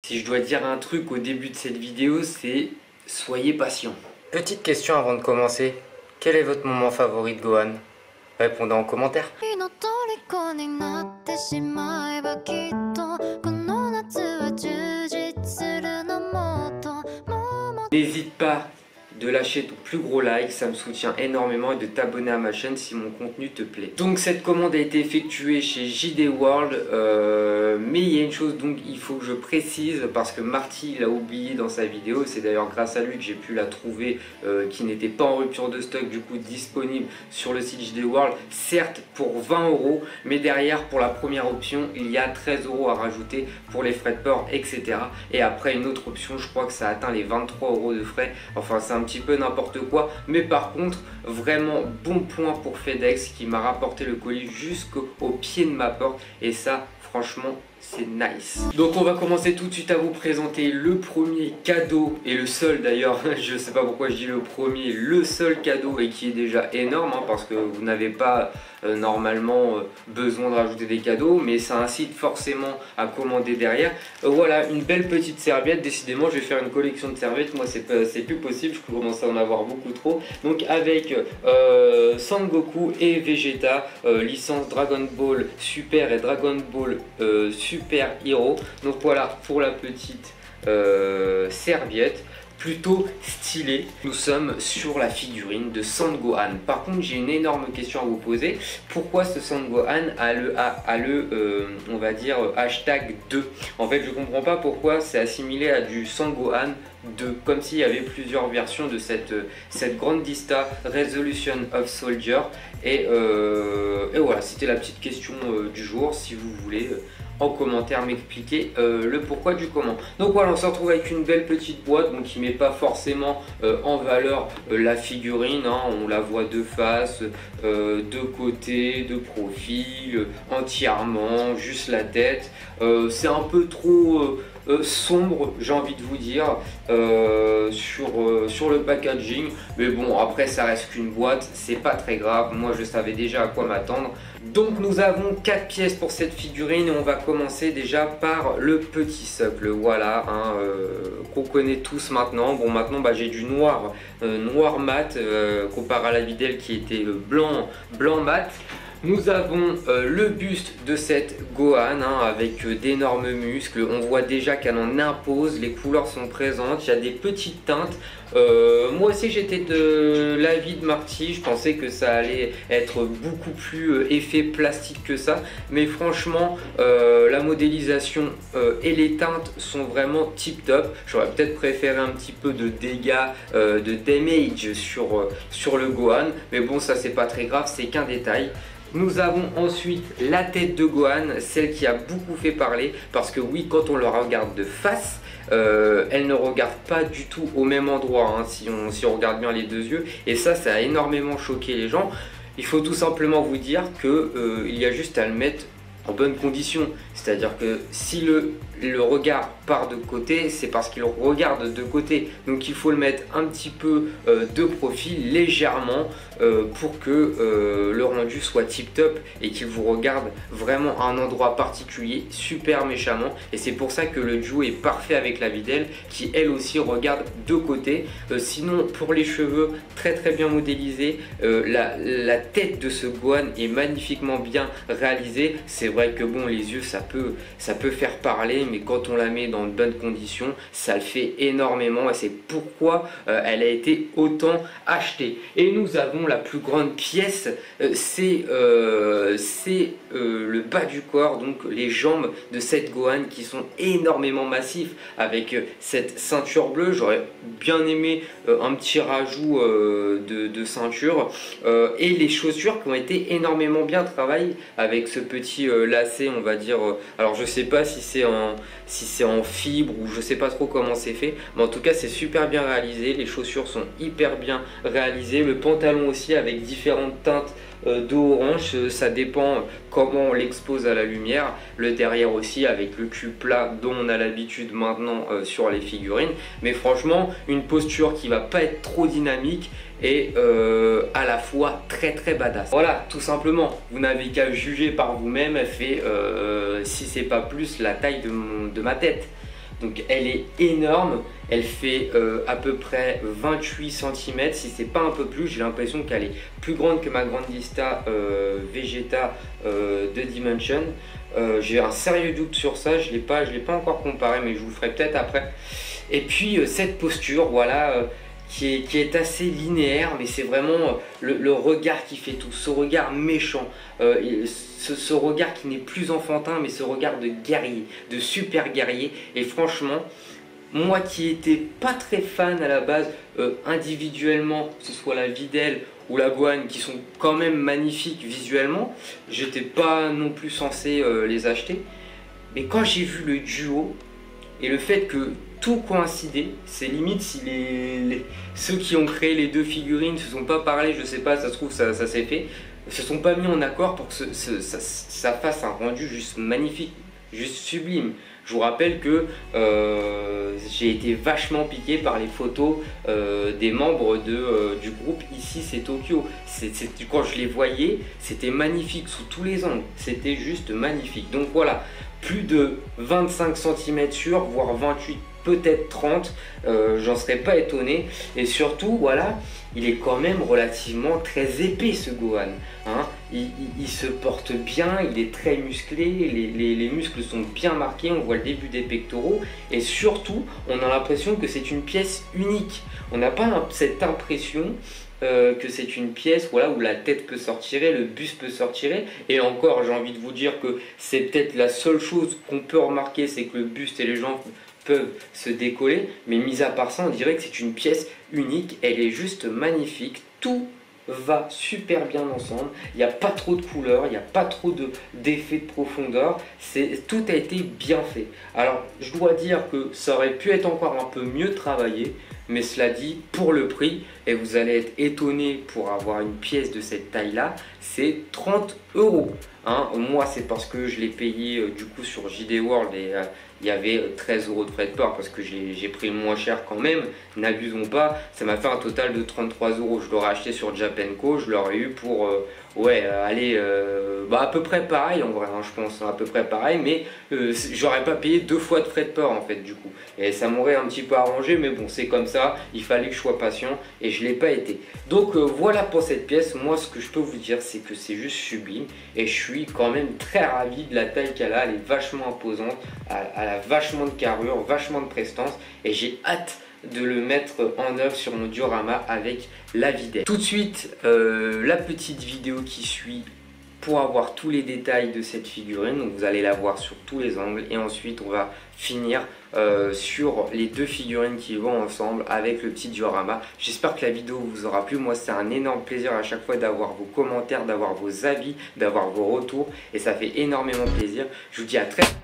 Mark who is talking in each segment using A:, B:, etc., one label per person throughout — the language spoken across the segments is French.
A: Si je dois dire un truc au début de cette vidéo, c'est soyez patient.
B: Petite question avant de commencer. Quel est votre moment favori de Gohan? Répondez en commentaire.
A: N'hésite pas de lâcher ton plus gros like, ça me soutient énormément, et de t'abonner à ma chaîne si mon contenu te plaît. Donc cette commande a été effectuée chez JD World, mais il y a une chose donc il faut que je précise parce que Marty l'a oublié dans sa vidéo. C'est d'ailleurs grâce à lui que j'ai pu la trouver, qui n'était pas en rupture de stock, du coup disponible sur le site JD World, certes pour 20 €, mais derrière pour la première option il y a 13 € à rajouter pour les frais de port, etc. Et après une autre option, je crois que ça atteint les 23 € de frais. Enfin c'est un petit peu n'importe quoi, mais par contre vraiment bon point pour FedEx qui m'a rapporté le colis jusqu'au pied de ma porte, et ça franchement c'est nice. Donc on va commencer tout de suite à vous présenter le premier cadeau, et le seul d'ailleurs, je sais pas pourquoi je dis le premier, le seul cadeau, et qui est déjà énorme hein, parce que vous n'avez pas normalement besoin de rajouter des cadeaux, mais ça incite forcément à commander derrière. Voilà une belle petite serviette. Décidément je vais faire une collection de serviettes, moi c'est plus possible, je commence à en avoir beaucoup trop. Donc avec Sangoku et Vegeta, licence Dragon Ball Super et Dragon Ball Super Hero. Donc voilà pour la petite serviette plutôt stylé. Nous sommes sur la figurine de Sangohan. Par contre j'ai une énorme question à vous poser. Pourquoi ce Sangohan a le on va dire hashtag 2? En fait je comprends pas pourquoi c'est assimilé à du Sangohan 2, comme s'il y avait plusieurs versions de cette grande Dista Resolution of Soldier. Et voilà, c'était la petite question du jour. Si vous voulez en commentaire m'expliquer le pourquoi du comment. Donc voilà, on se retrouve avec une belle petite boîte donc qui met pas forcément en valeur la figurine hein. On la voit de face, de côté, de profil, entièrement, juste la tête. C'est un peu trop sombre, j'ai envie de vous dire, sur le packaging, mais bon après ça reste qu'une boîte, c'est pas très grave. Moi je savais déjà à quoi m'attendre. Donc nous avons 4 pièces pour cette figurine, et on va commencer déjà par le petit socle, voilà hein, qu'on connaît tous maintenant. Bon maintenant j'ai du noir mat comparé à la videlle qui était blanc mat. Nous avons le buste de cette Gohan hein, avec d'énormes muscles. On voit déjà qu'elle en impose, les couleurs sont présentes, il y a des petites teintes. Moi aussi j'étais de l'avis de Marty, je pensais que ça allait être beaucoup plus effet plastique que ça, mais franchement la modélisation et les teintes sont vraiment tip top. J'aurais peut-être préféré un petit peu de dégâts, de damage sur le Gohan, mais bon ça c'est pas très grave, c'est qu'un détail. Nous avons ensuite la tête de Gohan, celle qui a beaucoup fait parler, parce que oui, quand on le regarde de face, elle ne regarde pas du tout au même endroit hein, si on regarde bien les deux yeux, et ça a énormément choqué les gens. Il faut tout simplement vous dire que il y a juste à le mettre en bonne condition, c'est-à-dire que si le regard part de côté, c'est parce qu'il regarde de côté, donc il faut le mettre un petit peu de profil, légèrement, pour que le rendu soit tip top et qu'il vous regarde vraiment à un endroit particulier, super méchamment. Et c'est pour ça que le duo est parfait avec la videlle qui elle aussi regarde de côté. Sinon pour les cheveux, très bien modélisé, la tête de ce Gohan est magnifiquement bien réalisée. C'est vrai que bon, les yeux ça peut faire parler, mais quand on la met dans de bonnes conditions, ça le fait énormément, et c'est pourquoi elle a été autant achetée. Et nous avons la plus grande pièce, c'est le bas du corps, donc les jambes de cette Gohan qui sont énormément massifs avec cette ceinture bleue. J'aurais bien aimé un petit rajout de ceinture, et les chaussures qui ont été énormément bien travaillées avec ce petit lacet, on va dire. Alors je sais pas si c'est en fibre ou je sais pas trop comment c'est fait, mais en tout cas c'est super bien réalisé. Les chaussures sont hyper bien réalisées, le pantalon aussi avec différentes teintes d'orange, ça dépend comment on l'expose à la lumière. Le derrière aussi avec le cul plat dont on a l'habitude maintenant sur les figurines, mais franchement une posture qui va pas être trop dynamique et à la fois très badass. Voilà, tout simplement, vous n'avez qu'à juger par vous-même. Elle fait si c'est pas plus la taille de ma tête. Donc elle est énorme, elle fait à peu près 28 cm, si c'est pas un peu plus. J'ai l'impression qu'elle est plus grande que ma Grandista Vegeta de Dimension. J'ai un sérieux doute sur ça, je l'ai pas encore comparé, mais je vous le ferai peut-être après. Et puis cette posture, voilà, qui est assez linéaire, mais c'est vraiment le regard qui fait tout, ce regard méchant, ce regard qui n'est plus enfantin, mais ce regard de guerrier, de super guerrier. Et franchement, moi qui étais pas très fan à la base, individuellement, que ce soit la Videl ou la Gohan, qui sont quand même magnifiques visuellement, j'étais pas non plus censé les acheter. Mais quand j'ai vu le duo, et le fait que tout coïncidait, c'est limite si ceux qui ont créé les deux figurines se sont pas parlé, je sais pas, ça se trouve ça s'est fait, se sont pas mis en accord pour que ça fasse un rendu juste magnifique, juste sublime. Je vous rappelle que j'ai été vachement piqué par les photos des membres du groupe Ici c'est Tokyo. Quand je les voyais, c'était magnifique sous tous les angles, c'était juste magnifique. Donc voilà, plus de 25 cm sur, voire 28, peut-être 30, j'en serais pas étonné. Et surtout, voilà, il est quand même relativement très épais ce Gohan, hein. Il se porte bien, il est très musclé, les muscles sont bien marqués, on voit le début des pectoraux, et surtout on a l'impression que c'est une pièce unique. On n'a pas cette impression que c'est une pièce, voilà, où la tête peut sortir, le buste peut sortir. Et encore, j'ai envie de vous dire que c'est peut-être la seule chose qu'on peut remarquer, c'est que le buste et les jambes peuvent se décoller, mais mis à part ça, on dirait que c'est une pièce unique. Elle est juste magnifique, tout va super bien ensemble, il n'y a pas trop de couleurs, il n'y a pas trop d'effet de profondeur, tout a été bien fait. Alors je dois dire que ça aurait pu être encore un peu mieux travaillé, mais cela dit, pour le prix, et vous allez être étonné pour avoir une pièce de cette taille là, c'est 30 €. Hein. Moi c'est parce que je l'ai payé du coup sur JD World et il y avait 13 € de frais de port parce que j'ai pris le moins cher quand même, n'abusons pas. Ça m'a fait un total de 33 €. Je l'aurais acheté sur Japanco, je l'aurais eu pour ouais, allez, à peu près pareil en vrai, hein, je pense, à peu près pareil, mais j'aurais pas payé 2 fois de frais de port en fait du coup. Et ça m'aurait un petit peu arrangé, mais bon, c'est comme ça, il fallait que je sois patient et je l'ai pas été. Donc voilà pour cette pièce. Moi ce que je peux vous dire, c'est que c'est juste sublime et je suis quand même très ravi de la taille qu'elle a. Elle est vachement imposante, elle a vachement de carrure, vachement de prestance, et j'ai hâte de le mettre en œuvre sur mon diorama avec la Videl. Tout de suite, la petite vidéo qui suit pour avoir tous les détails de cette figurine. Donc vous allez la voir sur tous les angles, et ensuite on va finir sur les deux figurines qui vont ensemble avec le petit diorama. J'espère que la vidéo vous aura plu. Moi c'est un énorme plaisir à chaque fois d'avoir vos commentaires, d'avoir vos avis, d'avoir vos retours, et ça fait énormément plaisir. Je vous dis à très bientôt.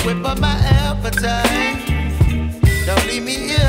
C: Whip up my appetite. Don't leave me here.